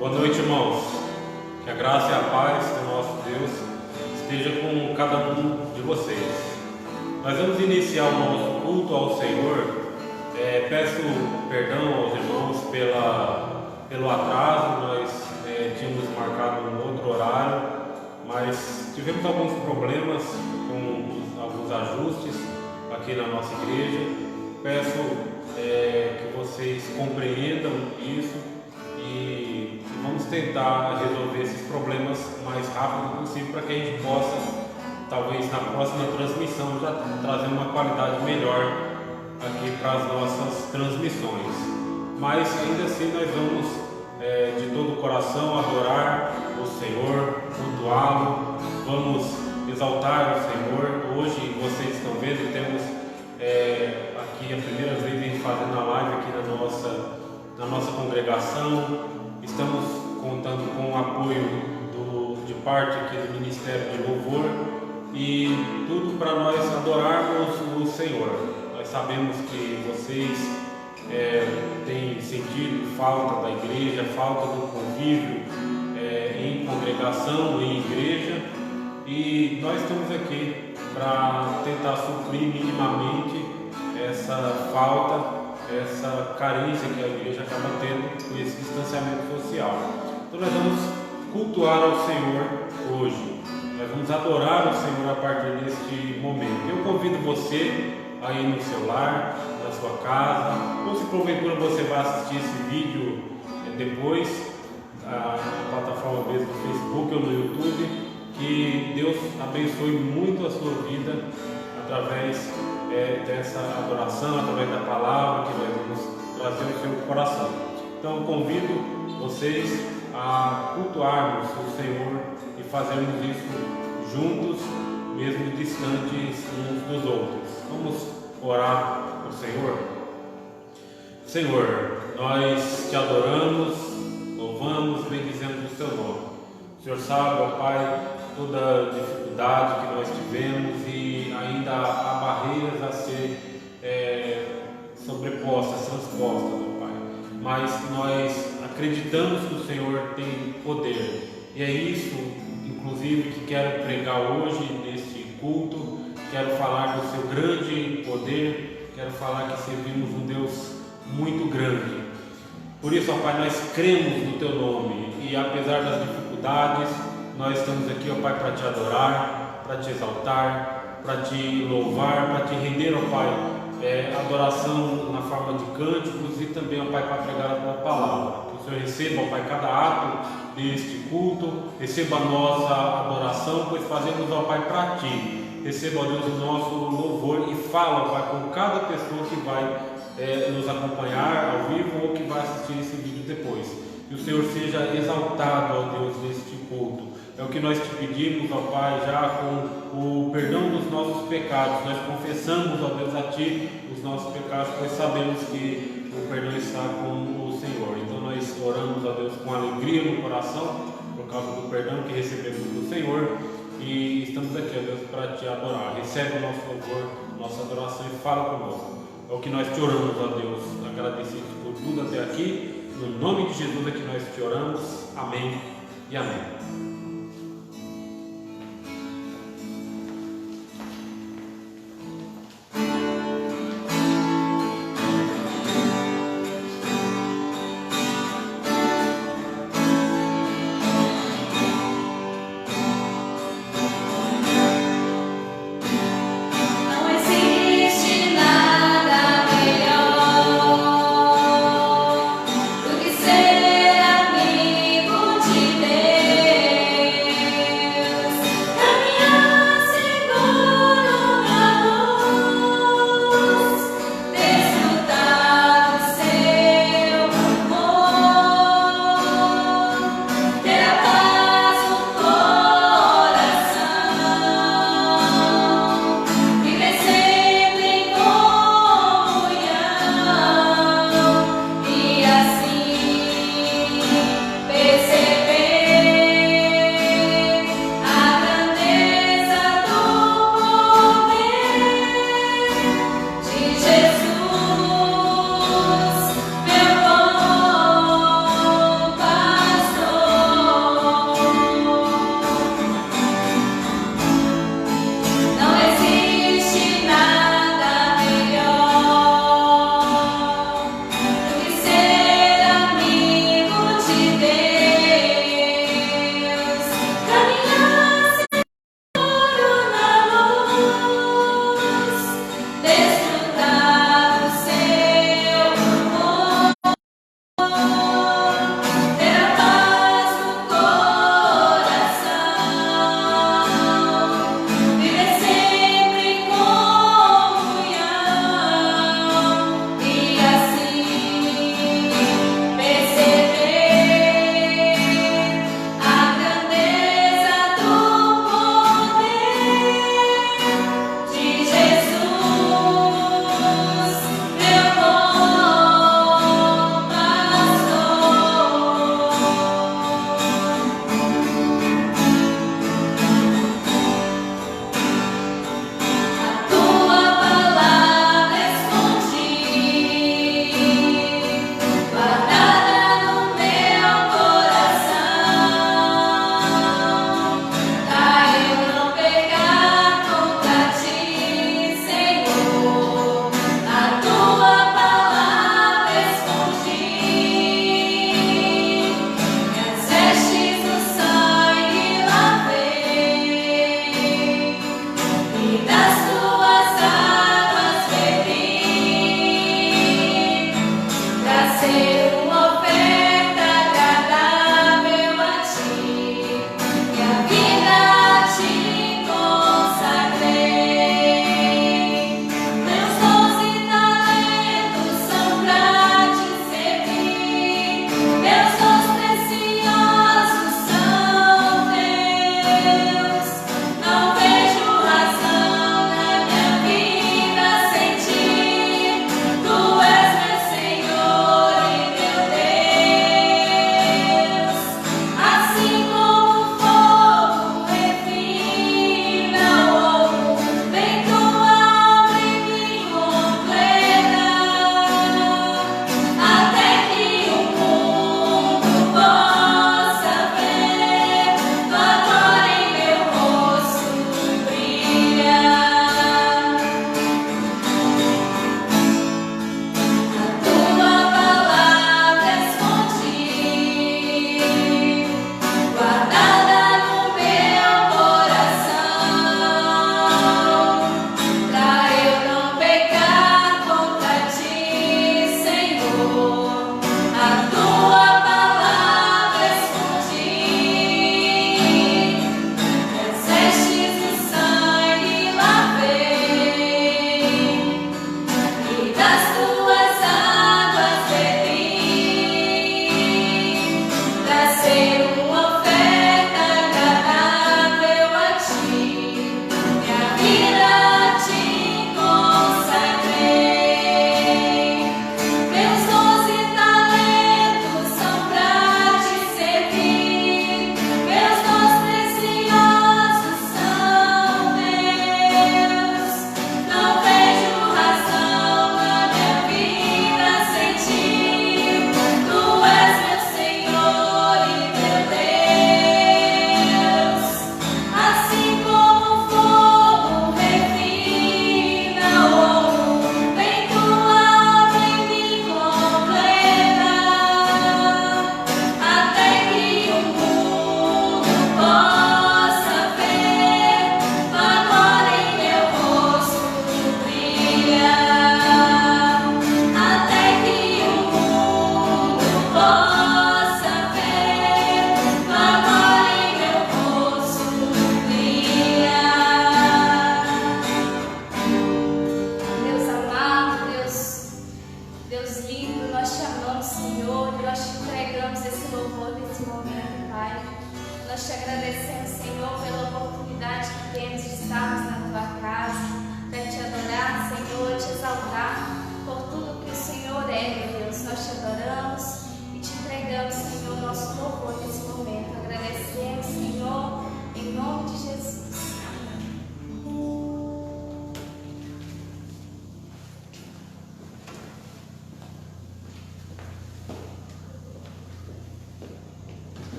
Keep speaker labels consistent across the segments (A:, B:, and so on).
A: Boa noite, irmãos. Que a graça e a paz do nosso Deus esteja com cada um de vocês. Nós vamos iniciar o nosso culto ao Senhor. Peço perdão aos irmãos pelo atraso. Nós tínhamos marcado um outro horário, mas tivemos alguns problemas com alguns ajustes aqui na nossa igreja. Peço que vocês compreendam isso e vamos tentar resolver esses problemas o mais rápido possível para que a gente possa, talvez na próxima transmissão, já trazer uma qualidade melhor aqui para as nossas transmissões. Mas ainda assim nós vamos de todo o coração adorar o Senhor, cultuá-lo, vamos exaltar o Senhor. Hoje vocês estão vendo, temos aqui a primeira vez a gente fazendo a live aqui na nossa congregação. Estamos contando com o apoio de parte aqui do Ministério de Louvor e tudo para nós adorarmos o Senhor. Nós sabemos que vocês têm sentido falta da igreja, falta do convívio em congregação, em igreja, e nós estamos aqui para tentar suprir minimamente essa falta, essa carência que a igreja acaba tendo com esse distanciamento social. Então nós vamos cultuar ao Senhor hoje, nós vamos adorar o Senhor a partir deste momento. Eu convido você aí no seu lar, na sua casa, ou se porventura você vai assistir esse vídeo depois na plataforma mesmo do Facebook ou no YouTube, que Deus abençoe muito a sua vida através dessa adoração, através da palavra que nós vamos trazer ao seu coração. Então convido vocês a cultuarmos o Senhor e fazermos isso juntos, mesmo distantes uns dos outros. Vamos orar ao Senhor. Senhor, nós te adoramos, louvamos, bendizemos o teu nome. O Senhor sabe, ó Pai, toda a dificuldade que nós tivemos e ainda há barreiras a ser sobrepostas, transpostas, ó Pai. Mas nós acreditamos que o Senhor tem poder e é isso, inclusive, que quero pregar hoje neste culto. Quero falar do seu grande poder, quero falar que servimos um Deus muito grande. Por isso, ó Pai, nós cremos no teu nome e apesar das dificuldades, nós estamos aqui, ó Pai, para te adorar, para te exaltar, para te louvar, para te render, ó Pai, adoração na forma de cânticos e também, ó Pai, para pregar a tua palavra. Que o Senhor receba, ó Pai, cada ato deste culto, receba a nossa adoração, pois fazemos, ó Pai, para ti. Receba, ó Deus, o nosso louvor e fala, ó Pai, com cada pessoa que vai nos acompanhar ao vivo ou que vai assistir esse vídeo depois. Que o Senhor seja exaltado, ó Deus, neste culto. É o que nós te pedimos, ó Pai, já com o perdão dos nossos pecados. Nós confessamos, ó Deus, a Ti os nossos pecados, pois sabemos que o perdão está com o Senhor. Então nós oramos, ó Deus, com alegria no coração, por causa do perdão que recebemos do Senhor. E estamos aqui, ó Deus, para te adorar. Recebe o nosso louvor, nossa adoração e fala conosco. É o que nós te oramos, ó Deus, agradecidos por tudo até aqui. No nome de Jesus é que nós te oramos. Amém e amém.
B: Ser amigo de Deus.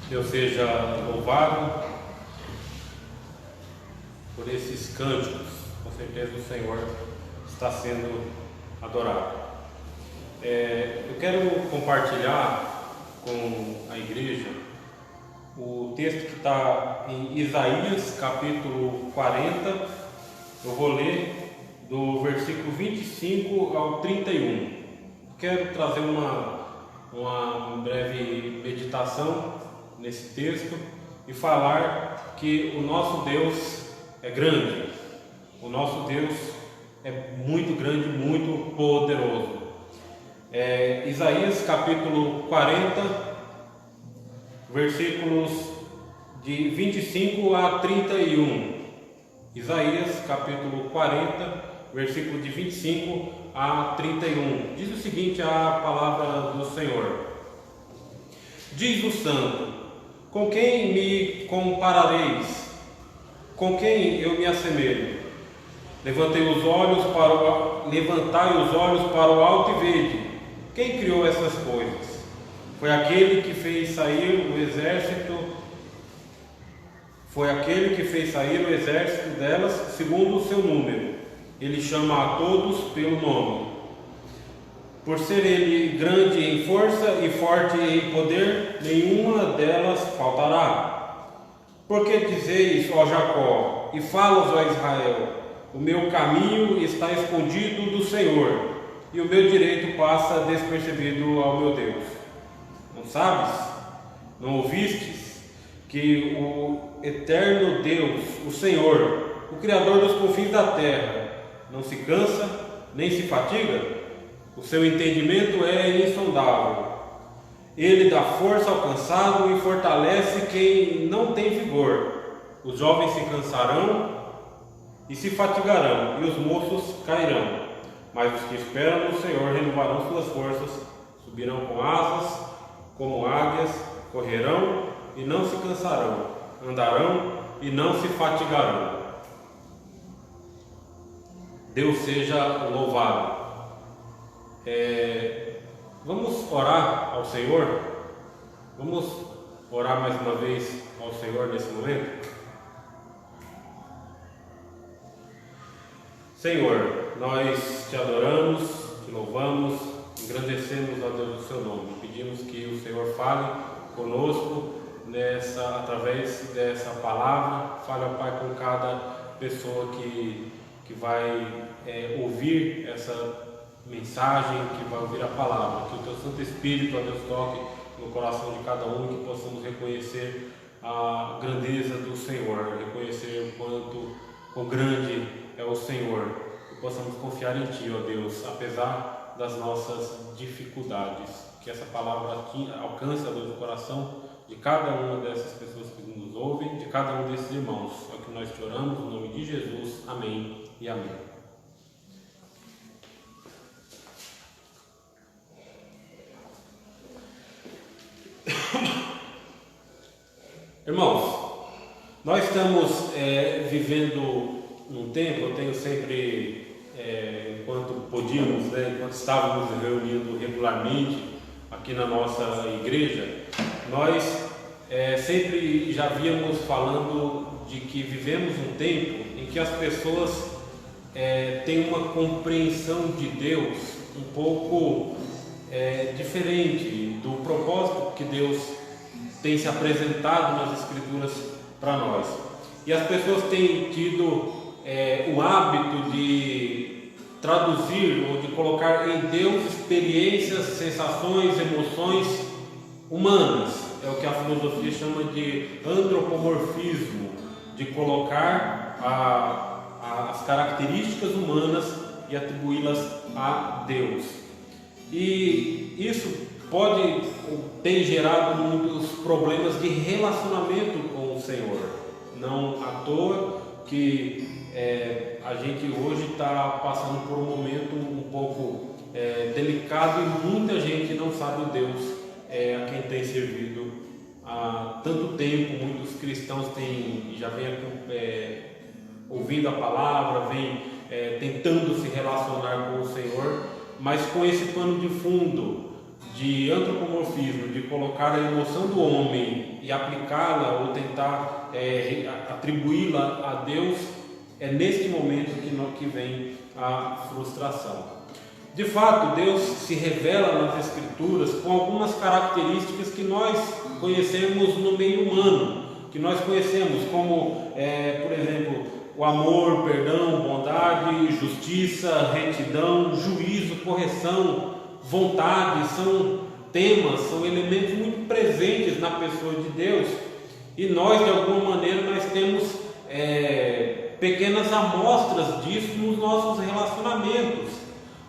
A: Deus seja louvado por esses cânticos. Com certeza o Senhor está sendo adorado. Eu quero compartilhar com a igreja o texto que está em Isaías capítulo 40. Eu vou ler do versículo 25 ao 31. Quero trazer uma breve meditação nesse texto e falar que o nosso Deus é grande, o nosso Deus é muito grande, muito poderoso. Isaías capítulo 40, versículos de 25 a 31. Isaías capítulo 40, versículo de 25 a 31. Diz o seguinte a palavra do Senhor: Diz o santo: com quem me comparareis? Com quem eu me assemelho? Levantai os olhos para o alto e vede. Quem criou essas coisas? Foi aquele que fez sair o exército. Foi aquele que fez sair o exército delas segundo o seu número. Ele chama a todos pelo nome. Por ser ele grande em força e forte em poder, nenhuma delas faltará. Porque dizeis, ó Jacó, e falas, ó Israel, o meu caminho está escondido do Senhor, e o meu direito passa despercebido ao meu Deus. Não sabes? Não ouvistes que o eterno Deus, o Senhor, o Criador dos confins da terra, não se cansa, nem se fatiga? O seu entendimento é insondável. Ele dá força ao cansado e fortalece quem não tem vigor. Os jovens se cansarão e se fatigarão, e os moços cairão. Mas os que esperam no Senhor renovarão suas forças, subirão com asas como águias, correrão e não se cansarão, andarão e não se fatigarão. Deus seja louvado. Vamos orar ao Senhor? Vamos orar mais uma vez ao Senhor nesse momento? Senhor, nós te adoramos, te louvamos, engrandecemos, ó Deus, o seu nome. Pedimos que o Senhor fale conosco através dessa palavra. Fale, ó Pai, com cada pessoa que vai ouvir essa mensagem, que vai ouvir a palavra. Que o teu Santo Espírito, ó Deus, toque no coração de cada um, que possamos reconhecer a grandeza do Senhor, reconhecer quão grande é o Senhor, que possamos confiar em Ti, ó Deus, apesar das nossas dificuldades. Que essa palavra alcance, ó Deus, o coração de cada uma dessas pessoas que nos ouvem, de cada um desses irmãos. É o que nós te oramos, no nome de Jesus. Amém e amém. Irmãos, nós estamos vivendo num tempo, eu tenho sempre, enquanto podíamos, enquanto estávamos reunindo regularmente aqui na nossa igreja, nós sempre já víamos falando de que vivemos um tempo em que as pessoas têm uma compreensão de Deus um pouco diferente do propósito que Deus tem se apresentado nas Escrituras para nós. E as pessoas têm tido o hábito de traduzir ou de colocar em Deus experiências, sensações, emoções humanas. É o que a filosofia chama de antropomorfismo, de colocar as características humanas e atribuí-las a Deus. E isso tem gerado muitos problemas de relacionamento com o Senhor. Não à toa que a gente hoje está passando por um momento um pouco delicado e muita gente não sabe o Deus a quem tem servido há tanto tempo. Muitos cristãos já vêm ouvindo a palavra, vêm tentando se relacionar com o Senhor, mas com esse pano de fundo de antropomorfismo, de colocar a emoção do homem e aplicá-la ou tentar atribuí-la a Deus, é neste momento que vem a frustração. De fato, Deus se revela nas Escrituras com algumas características que nós conhecemos no meio humano, que nós conhecemos como, por exemplo, o amor, perdão, bondade, justiça, retidão, juízo, correção, vontade. São temas, são elementos muito presentes na pessoa de Deus, e nós, de alguma maneira, nós temos pequenas amostras disso nos nossos relacionamentos,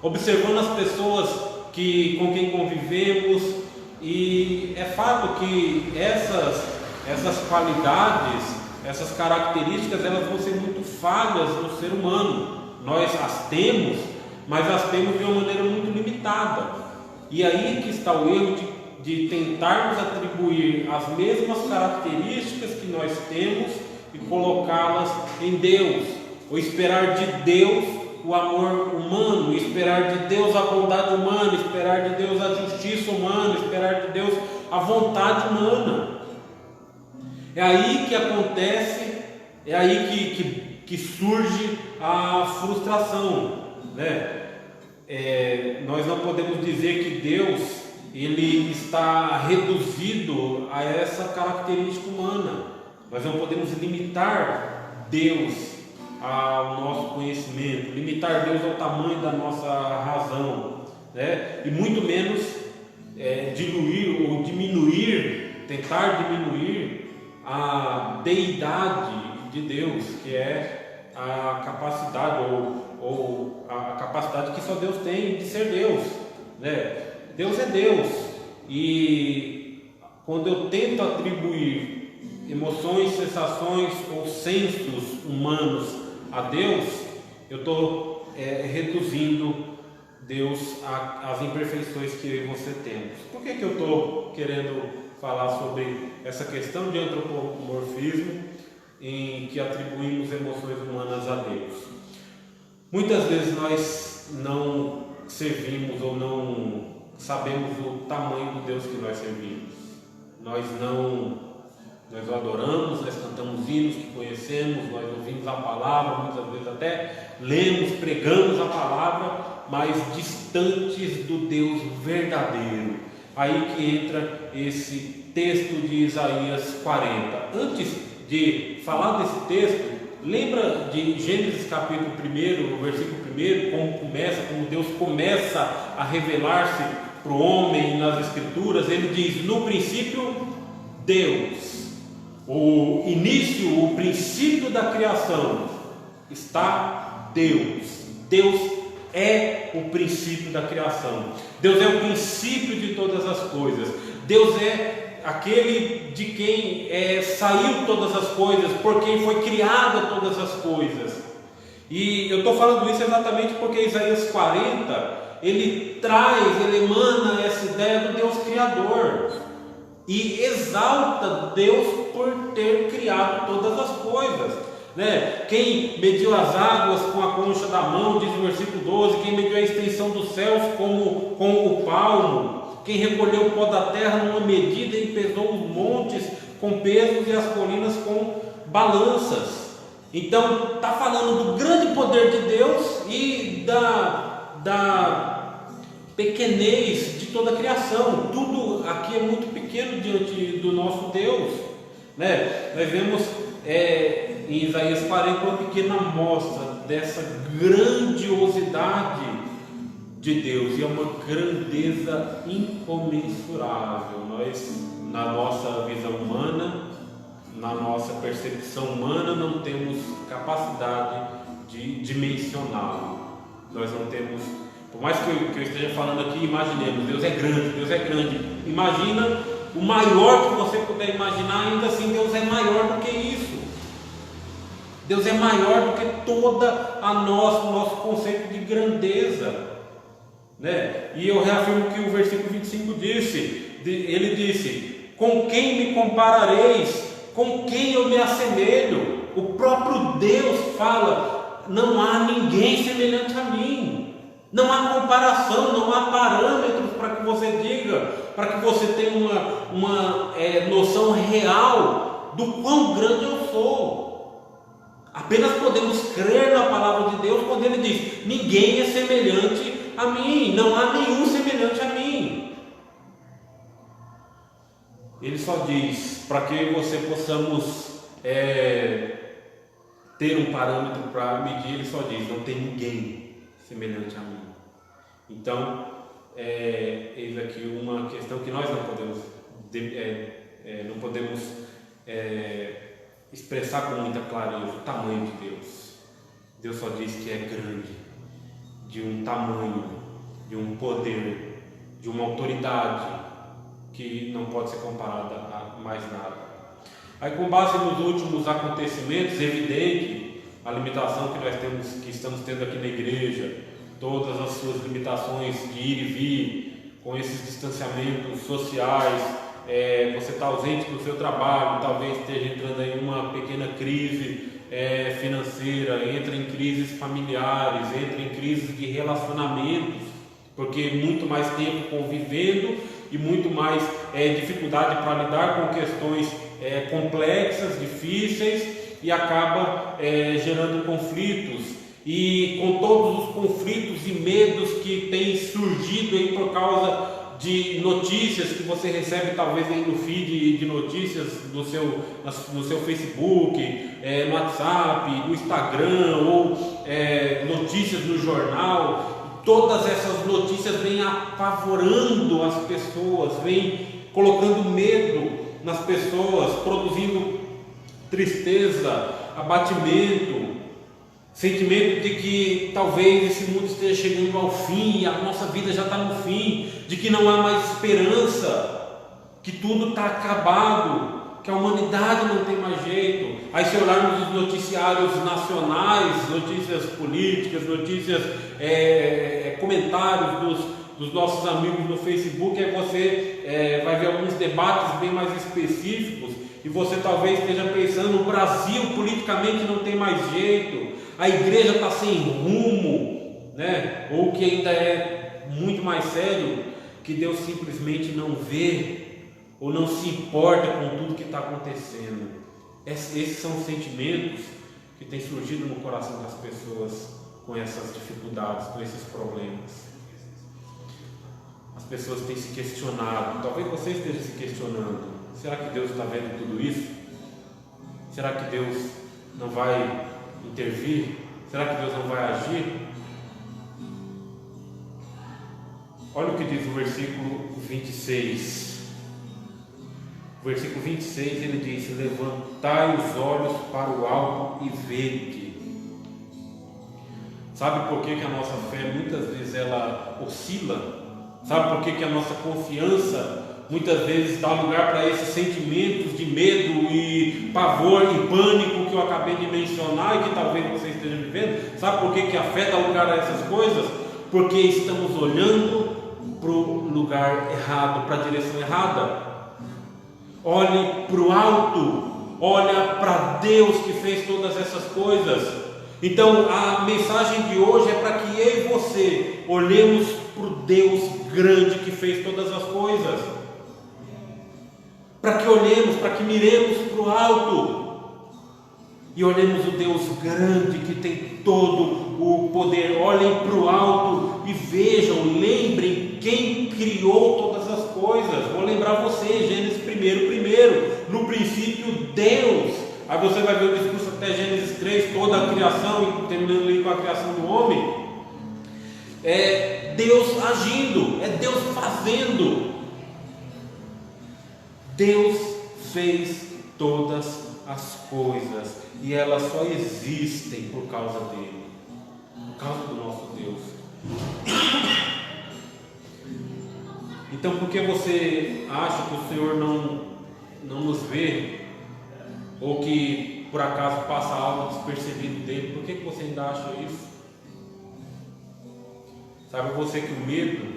A: observando as pessoas com quem convivemos, e é fato que essas qualidades, essas características, elas vão ser muito falhas no ser humano. Nós as temos, mas as temos de uma maneira muito limitada. E aí que está o erro de tentarmos atribuir as mesmas características que nós temos e colocá-las em Deus, ou esperar de Deus o amor humano, esperar de Deus a bondade humana, esperar de Deus a justiça humana, esperar de Deus a vontade humana. É aí que acontece, é aí que surge a frustração, né? Nós não podemos dizer que Deus ele está reduzido a essa característica humana. Nós não podemos limitar Deus ao nosso conhecimento, limitar Deus ao tamanho da nossa razão, né? E muito menos diluir ou diminuir, tentar diminuir a deidade de Deus, que é a capacidade ou a capacidade que só Deus tem de ser Deus, né? Deus é Deus, e quando eu tento atribuir emoções, sensações ou sensos humanos a Deus, eu estou reduzindo Deus às imperfeições que eu e você temos. Por que eu estou querendo falar sobre essa questão de antropomorfismo em que atribuímos emoções humanas a Deus? Muitas vezes nós não servimos ou não sabemos o tamanho do Deus que nós servimos. Nós o adoramos, nós cantamos hinos que conhecemos, nós ouvimos a palavra, muitas vezes até lemos, pregamos a palavra, mas distantes do Deus verdadeiro. Aí que entra esse texto de Isaías 40. Antes de falar desse texto, lembra de Gênesis capítulo 1, versículo 1, como Deus começa a revelar-se para o homem nas Escrituras. Ele diz: no princípio, Deus. O início, o princípio da criação está Deus. Deus é o princípio da criação. Deus é o princípio de todas as coisas. Deus é aquele de quem saiu todas as coisas, por quem foi criada todas as coisas. E eu estou falando isso exatamente porque Isaías 40, ele emana essa ideia do Deus Criador, e exalta Deus por ter criado todas as coisas, né? Quem mediu as águas com a concha da mão, diz o versículo 12, quem mediu a extensão dos céus com o palmo, quem recolheu o pó da terra numa medida e pesou os montes com pesos e as colinas com balanças. Então está falando do grande poder de Deus e da pequenez de toda a criação. Tudo aqui é muito pequeno diante do nosso Deus, né? Nós vemos em Isaías 40 uma pequena amostra dessa grandiosidade de Deus, e é uma grandeza incomensurável. Nós, na nossa visão humana, na nossa percepção humana, não temos capacidade de dimensioná-lo. Nós não temos, por mais que eu esteja falando aqui, imaginemos, Deus é grande. Imagina o maior que você puder imaginar, ainda assim Deus é maior do que isso. Deus é maior do que toda o nosso conceito de grandeza, né? E eu reafirmo que o versículo 25 ele disse: com quem me comparareis? Com quem eu me assemelho? O próprio Deus fala: não há ninguém semelhante a mim. Não há comparação, não há parâmetros para que você diga, para que você tenha uma noção real do quão grande eu sou. Apenas podemos crer na palavra de Deus quando Ele diz: ninguém é semelhante a mim, não há nenhum semelhante a mim. Ele só diz, para que você possamos ter um parâmetro para medir, Ele só diz: não tem ninguém semelhante a mim. Então, eis aqui uma questão que nós não podemos expressar com muita clareza: o tamanho de Deus. Deus só diz que é grande, de um tamanho, de um poder, de uma autoridade que não pode ser comparada a mais nada. Aí, com base nos últimos acontecimentos, é evidente a limitação que estamos tendo aqui na igreja, todas as suas limitações de ir e vir, com esses distanciamentos sociais, você está ausente do seu trabalho, talvez esteja entrando em uma pequena crise financeira, entra em crises familiares, entra em crises de relacionamentos, porque muito mais tempo convivendo e muito mais dificuldade para lidar com questões complexas, difíceis, e acaba gerando conflitos. E com todos os conflitos e medos que têm surgido aí por causa de notícias que você recebe talvez aí no feed de notícias no seu Facebook, no WhatsApp, no Instagram, ou notícias no jornal. Todas essas notícias vêm apavorando as pessoas, vêm colocando medo nas pessoas, produzindo tristeza, abatimento, sentimento de que talvez esse mundo esteja chegando ao fim, a nossa vida já está no fim, de que não há mais esperança, que tudo está acabado, que a humanidade não tem mais jeito. Aí, se olharmos os noticiários nacionais, notícias políticas, notícias, comentários dos nossos amigos no Facebook, aí você vai ver alguns debates bem mais específicos, e você talvez esteja pensando: o Brasil politicamente não tem mais jeito, a igreja está sem rumo, né? Ou que ainda é muito mais sério, que Deus simplesmente não vê ou não se importa com tudo que está acontecendo. Esses são os sentimentos que têm surgido no coração das pessoas com essas dificuldades, com esses problemas. As pessoas têm se questionado, talvez você esteja se questionando: será que Deus está vendo tudo isso? Será que Deus não vai intervir? Será que Deus não vai agir? Olha o que diz o versículo 26. O versículo 26, ele diz: levantai os olhos para o alto e vede. Sabe por que a nossa fé muitas vezes ela oscila? Sabe por que a nossa confiança muitas vezes dá lugar para esses sentimentos de medo e pavor e pânico que eu acabei de mencionar e que talvez você esteja vivendo? Sabe por que a fé dá lugar a essas coisas? Porque estamos olhando para o lugar errado, para a direção errada. Olhe para o alto, olha para Deus que fez todas essas coisas. Então a mensagem de hoje é para que eu e você olhemos para o Deus grande que fez todas as coisas, para que olhemos, para que miremos para o alto e olhemos o Deus grande que tem todo o poder. Olhem para o alto e vejam, lembrem quem criou todas as coisas. Vou lembrar você, Gênesis 1, no princípio Deus. Aí você vai ver o discurso até Gênesis 3, toda a criação, terminando ali com a criação do homem. É Deus agindo, é Deus fazendo. Deus fez todas as coisas e elas só existem por causa dele, por causa do nosso Deus. Então, por que você acha que o Senhor não nos vê, ou que por acaso passa algo despercebido dele? Por que você ainda acha isso? Sabe você que o medo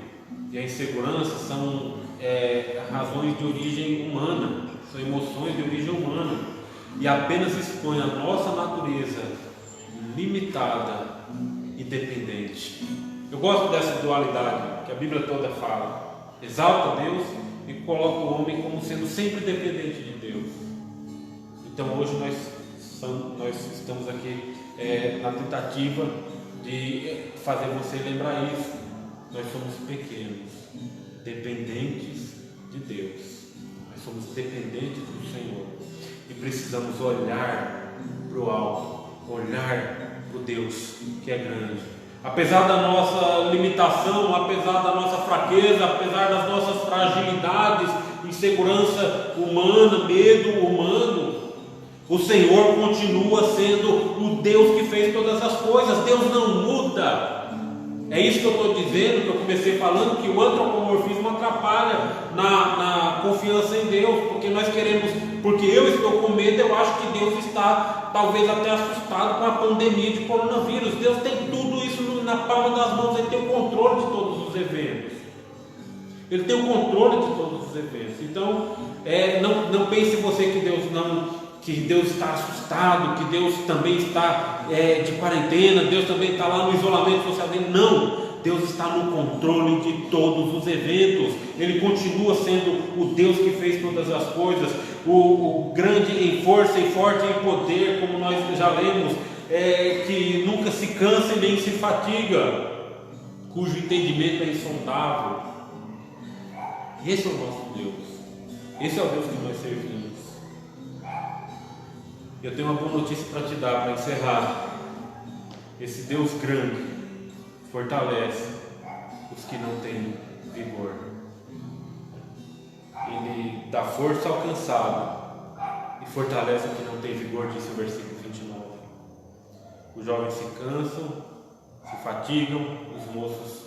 A: e a insegurança são razões de origem humana, são emoções de origem humana, e apenas expõe a nossa natureza limitada e dependente. Eu gosto dessa dualidade que a Bíblia toda fala. Exalta Deus e coloca o homem como sendo sempre dependente de Deus. Então hoje nós estamos aqui na tentativa de fazer você lembrar isso. Nós somos pequenos, dependentes de Deus. Nós somos dependentes do Senhor e precisamos olhar para o alto, olhar para o Deus que é grande. Apesar da nossa limitação, apesar da nossa fraqueza, apesar das nossas fragilidades, insegurança humana, medo humano, o Senhor continua sendo o Deus que fez todas as coisas. Deus não muda. É isso que eu estou dizendo, que eu comecei falando, que o antropomorfismo atrapalha na confiança em Deus, porque nós queremos, porque eu estou com medo, eu acho que Deus está talvez até assustado com a pandemia de coronavírus. Deus tem tudo isso na palma das mãos, Ele tem o controle de todos os eventos. Ele tem o controle de todos os eventos. Então, não pense você que Deus está assustado, que Deus também está de quarentena, Deus também está lá no isolamento social dele. Não, Deus está no controle de todos os eventos. Ele continua sendo o Deus que fez todas as coisas, o grande em força e forte em poder, como nós já lemos, que nunca se cansa e nem se fatiga, cujo entendimento é insondável. Esse é o nosso Deus, esse é o Deus que nós servimos. Eu tenho uma boa notícia para te dar, para encerrar. Esse Deus grande fortalece os que não têm vigor. Ele dá força ao cansado e fortalece o que não tem vigor, disse o versículo 29. Os jovens se cansam, se fatigam, os moços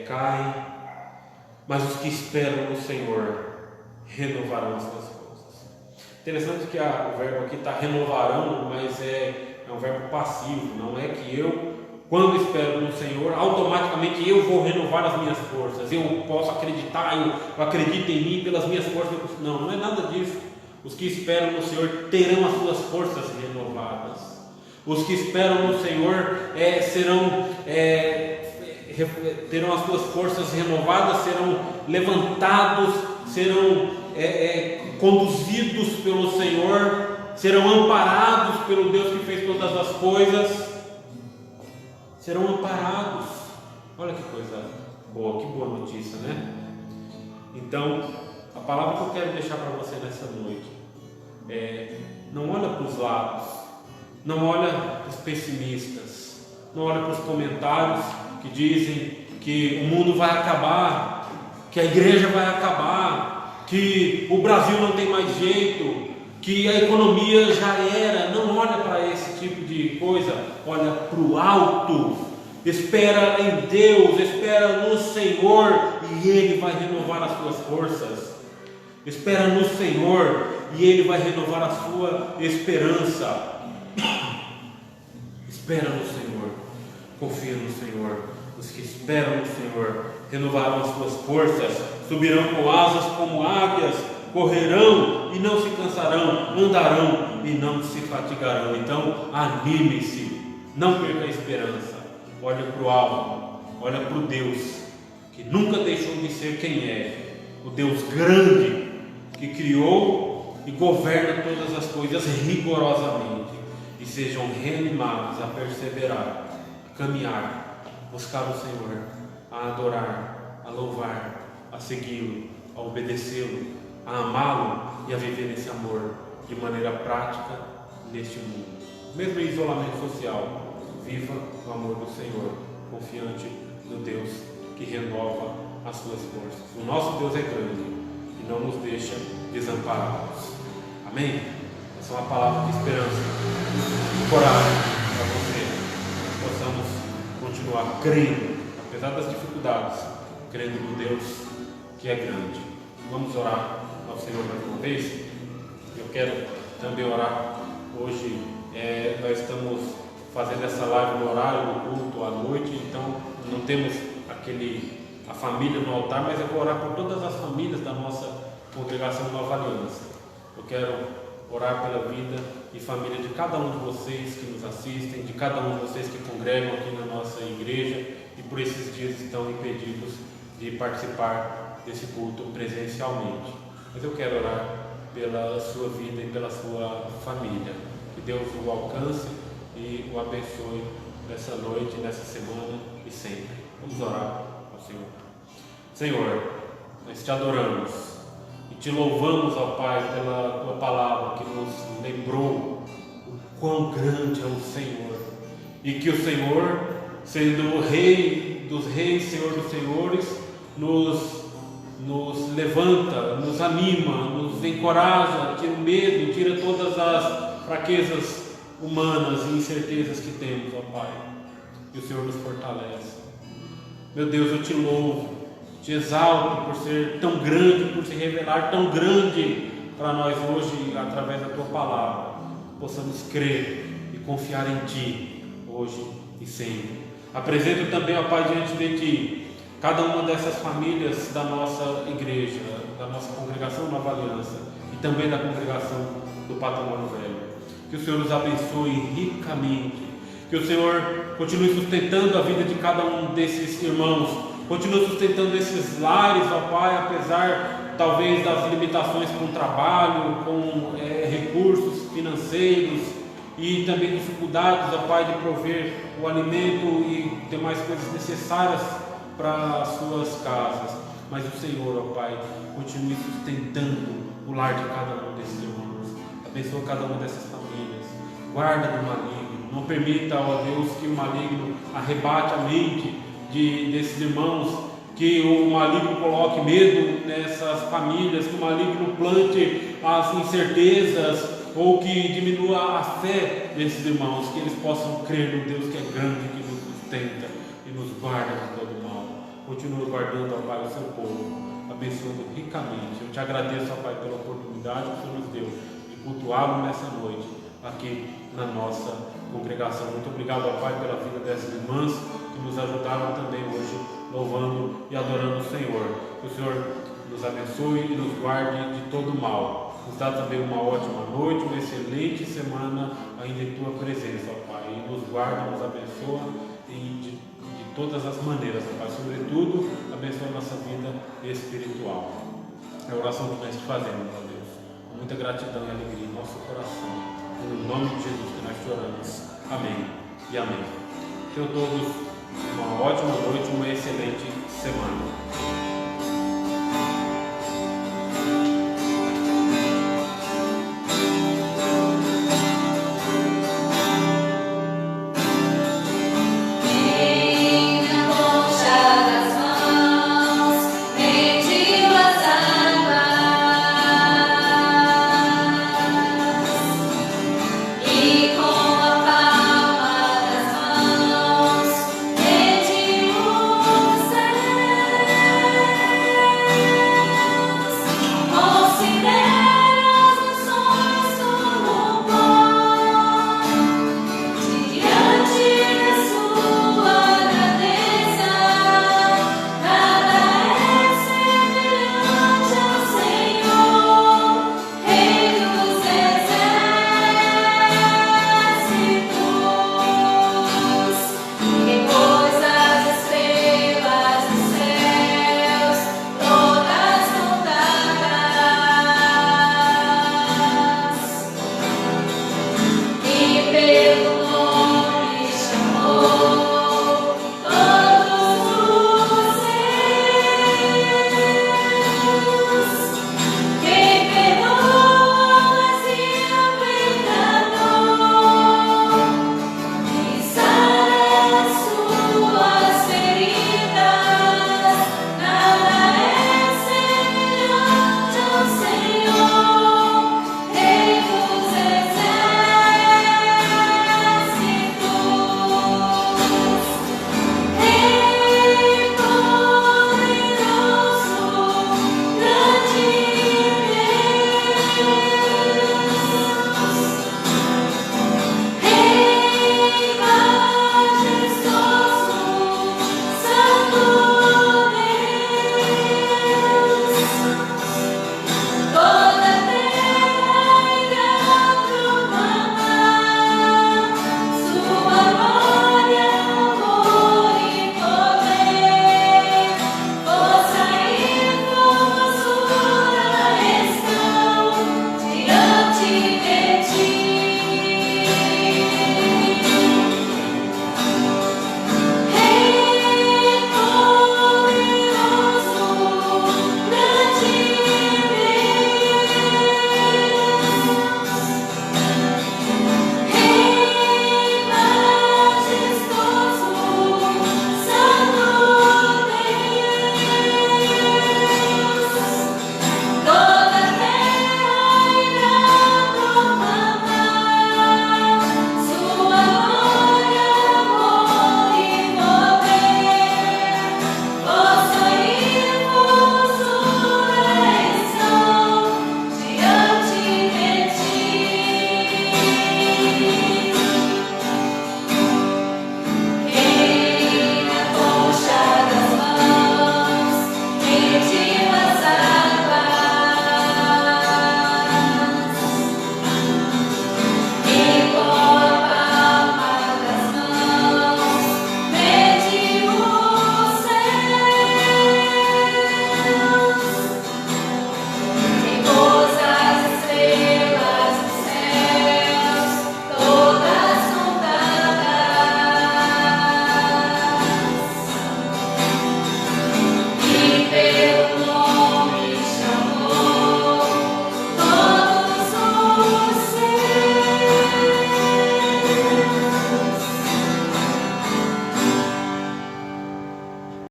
A: caem, mas os que esperam no Senhor renovarão as suas forças. Interessante que o verbo aqui está renovarão, mas é um verbo passivo. Não é que eu, quando espero no Senhor, automaticamente eu vou renovar as minhas forças. Eu posso acreditar, eu acredito em mim pelas minhas forças. Não é nada disso. Os que esperam no Senhor terão as suas forças renovadas. Os que esperam no Senhor terão as suas forças renovadas, serão levantados, serão conduzidos pelo Senhor, serão amparados pelo Deus que fez todas as coisas, serão amparados. Olha que coisa boa, que boa notícia, né? Então, a palavra que eu quero deixar para você nessa noite não olha para os lados, não olha para os pessimistas, não olha para os comentários que dizem que o mundo vai acabar, que a igreja vai acabar, que o Brasil não tem mais jeito, que a economia já era. Não olha para esse tipo de coisa, olha para o alto, espera em Deus, espera no Senhor e Ele vai renovar as suas forças. Espera no Senhor e Ele vai renovar a sua esperança. Espera no Senhor, confia no Senhor. Os que esperam no Senhor renovarão as suas forças, subirão com asas como águias, correrão e não se cansarão, andarão e não se fatigarão. Então anime-se, não perca a esperança, olha para o alto, olha para o Deus que nunca deixou de ser quem é, o Deus grande que criou e governa todas as coisas rigorosamente. E sejam reanimados a perseverar, a caminhar, buscar o Senhor, a adorar, a louvar, a segui-lo, a obedecê-lo, a amá-lo e a viver nesse amor de maneira prática neste mundo. Mesmo em isolamento social, viva o amor do Senhor, confiante no Deus que renova as suas forças. O nosso Deus é grande e não nos deixa desamparados. Amém? Essa é uma palavra de esperança, de coragem para você. Possamos continuar crendo, apesar das dificuldades, crendo no Deus que é grande. Vamos orar ao Senhor mais uma vez. Eu quero também orar hoje. Nós estamos fazendo essa live no horário do culto à noite, então não temos a família no altar, mas eu vou orar por todas as famílias da nossa congregação Nova Aliança. Eu quero orar pela vida e família de cada um de vocês que nos assistem, de cada um de vocês que congregam aqui na nossa igreja e por esses dias estão impedidos de participar desse culto presencialmente. Mas eu quero orar pela sua vida e pela sua família. Que Deus o alcance e o abençoe nessa noite, nessa semana e sempre. Vamos orar ao Senhor. Senhor, nós te adoramos e te louvamos, ó Pai, pela tua palavra que nos lembrou o quão grande é o Senhor e que o Senhor, sendo o Rei dos Reis, Senhor dos Senhores, nos levanta, nos anima, nos encoraja, tira o medo, tira todas as fraquezas humanas e incertezas que temos, ó Pai, e o Senhor nos fortalece. Meu Deus, eu te louvo, te exalto por ser tão grande, por se revelar tão grande para nós hoje, através da tua palavra. Possamos crer e confiar em ti, hoje e sempre. Apresento também, ó Pai, diante de ti, cada uma dessas famílias da nossa igreja, da nossa congregação Nova Aliança e também da congregação do Patrimônio Velho. Que o Senhor nos abençoe ricamente. Que o Senhor continue sustentando a vida de cada um desses irmãos, continue sustentando esses lares, ó Pai, apesar talvez das limitações com o trabalho, com recursos financeiros e também dificuldades, ó Pai, de prover o alimento e demais coisas necessárias para as suas casas. Mas o Senhor, ó Pai, continue sustentando o lar de cada um desses irmãos. Abençoa cada uma dessas famílias, guarda do maligno. Não permita, ó Deus, que o maligno arrebate a mente desses irmãos, que o maligno coloque medo nessas famílias, que o maligno plante as incertezas ou que diminua a fé desses irmãos, que eles possam crer no Deus que é grande, que nos sustenta e nos guarda de todo mal. Continua guardando, ó Pai, o seu povo, abençoando ricamente. Eu te agradeço, ó Pai, pela oportunidade que o Senhor nos deu de cultuá-lo nessa noite, aqui na nossa congregação. Muito obrigado, ó Pai, pela vida dessas irmãs que nos ajudaram também hoje, louvando e adorando o Senhor. Que o Senhor nos abençoe e nos guarde de todo mal. Nos dá também uma ótima noite, uma excelente semana ainda em Tua presença, ó Pai. E nos guarda, nos abençoa de todas as maneiras, ó Pai. Sobretudo, abençoa a nossa vida espiritual. É a oração que nós te fazemos, ó Deus, com muita gratidão e alegria em nosso coração. No nome de Jesus que nós te oramos. Amém e amém. Tenham todos uma ótima noite, uma excelente semana.